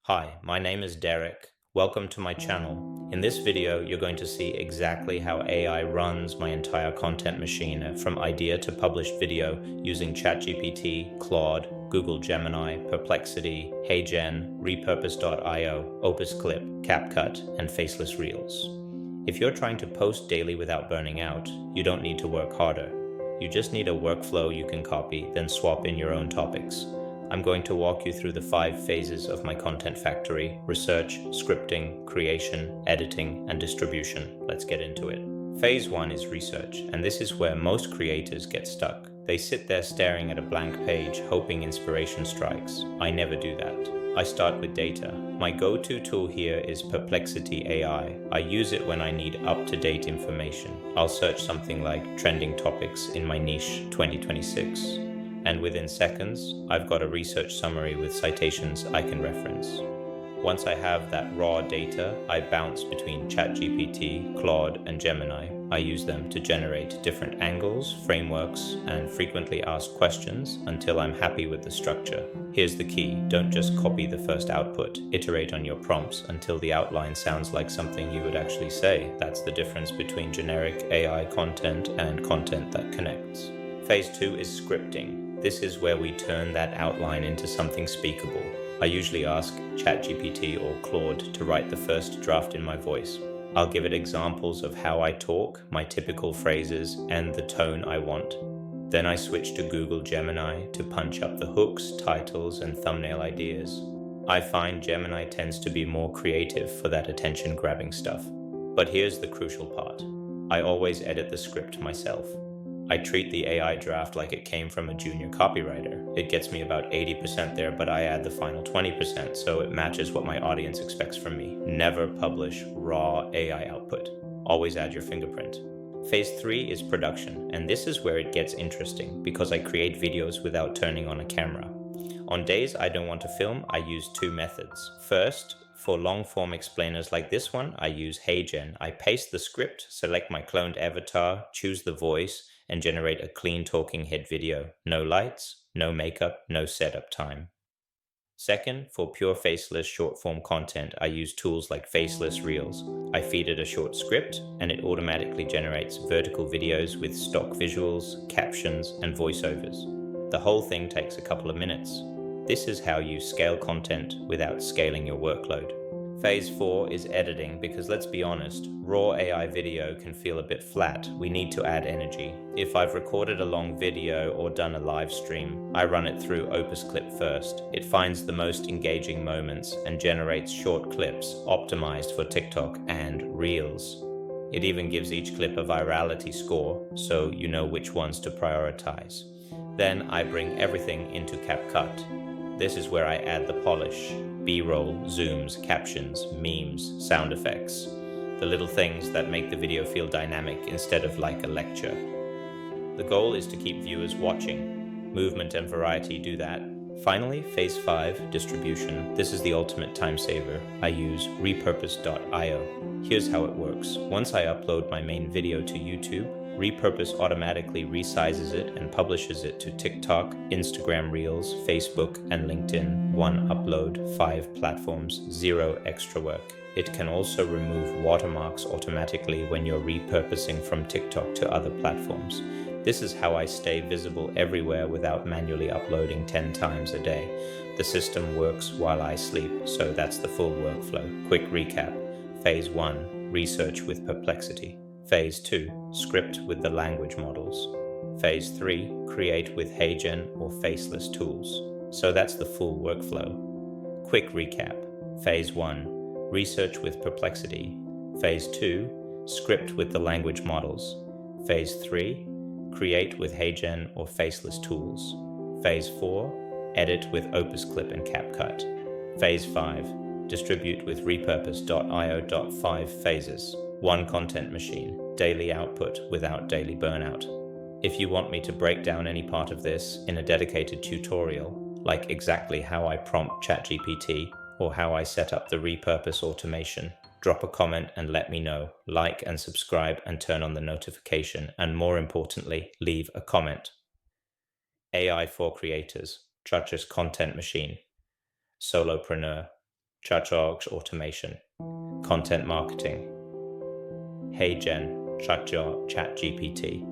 Hi, my name is Derek. Welcome to my channel. In this video, you're going to see exactly how AI runs my entire content machine from idea to published video using ChatGPT, Claude, Google Gemini, Perplexity, HeyGen, Repurpose.io, OpusClip, CapCut, and Faceless Reels. If you're trying to post daily without burning out, you don't need to work harder. You just need a workflow you can copy, then swap in your own topics. I'm going to walk you through the 5 phases of my content factory: research, scripting, creation, editing, and distribution. Let's get into it. Phase 1 is research, and this is where most creators get stuck. They sit there staring at a blank page, hoping inspiration strikes. I never do that. I start with data. My go-to tool here is Perplexity AI. I use it when I need up-to-date information. I'll search something like trending topics in my niche 2026. And within seconds, I've got a research summary with citations I can reference. Once I have that raw data, I bounce between ChatGPT, Claude, and Gemini. I use them to generate different angles, frameworks, and frequently asked questions until I'm happy with the structure. Here's the key: don't just copy the first output. Iterate on your prompts until the outline sounds like something you would actually say. That's the difference between generic AI content and content that connects. Phase 2 is scripting. This is where we turn that outline into something speakable. I usually ask ChatGPT or Claude to write the first draft in my voice. I'll give it examples of how I talk, my typical phrases, and the tone I want. Then I switch to Google Gemini to punch up the hooks, titles, and thumbnail ideas. I find Gemini tends to be more creative for that attention-grabbing stuff. But here's the crucial part. I always edit the script myself. I treat the AI draft like it came from a junior copywriter. It gets me about 80% there, but I add the final 20% so it matches what my audience expects from me. Never publish raw AI output. Always add your fingerprint. Phase 3 is production, and this is where it gets interesting because I create videos without turning on a camera. On days I don't want to film, I use 2 methods. First, for long-form explainers like this one, I use HeyGen. I paste the script, select my cloned avatar, choose the voice, and generate a clean talking head video. No lights, no makeup, no setup time. Second, for pure faceless short-form content, I use tools like Faceless Reels. I feed it a short script, and it automatically generates vertical videos with stock visuals, captions, and voiceovers. The whole thing takes a couple of minutes. This is how you scale content without scaling your workload. Phase 4 is editing, because let's be honest, raw AI video can feel a bit flat. We need to add energy. If I've recorded a long video or done a live stream, I run it through OpusClip first. It finds the most engaging moments and generates short clips optimized for TikTok and Reels. It even gives each clip a virality score, so you know which ones to prioritize. Then I bring everything into CapCut. This is where I add the polish. B-roll, zooms, captions, memes, sound effects. The little things that make the video feel dynamic instead of like a lecture. The goal is to keep viewers watching. Movement and variety do that. Finally, phase 5, distribution. This is the ultimate time saver. I use Repurpose.io. Here's how it works. Once I upload my main video to YouTube, Repurpose automatically resizes it and publishes it to TikTok, Instagram Reels, Facebook, and LinkedIn. 1 upload, 5 platforms, 0 extra work. It can also remove watermarks automatically when you're repurposing from TikTok to other platforms. This is how I stay visible everywhere without manually uploading 10 times a day. The system works while I sleep, so that's the full workflow. Quick recap. Phase 1, research with Perplexity. Phase 2, script with the language models. Phase 3, create with HeyGen or faceless tools. So that's the full workflow. Quick recap. Phase 1, research with Perplexity. Phase 2, script with the language models. Phase 3, create with HeyGen or faceless tools. Phase 4, edit with OpusClip and CapCut. Phase 5, distribute with Repurpose.io. 5 phases. 1 content machine, daily output without daily burnout. If you want me to break down any part of this in a dedicated tutorial, like exactly how I prompt ChatGPT or how I set up the repurpose automation, drop a comment and let me know. Like and subscribe and turn on the notification, and more importantly, leave a comment. AI for creators, Church's content machine, solopreneur, ChatJar's automation. Content marketing. Hey Jen, ChatGPT.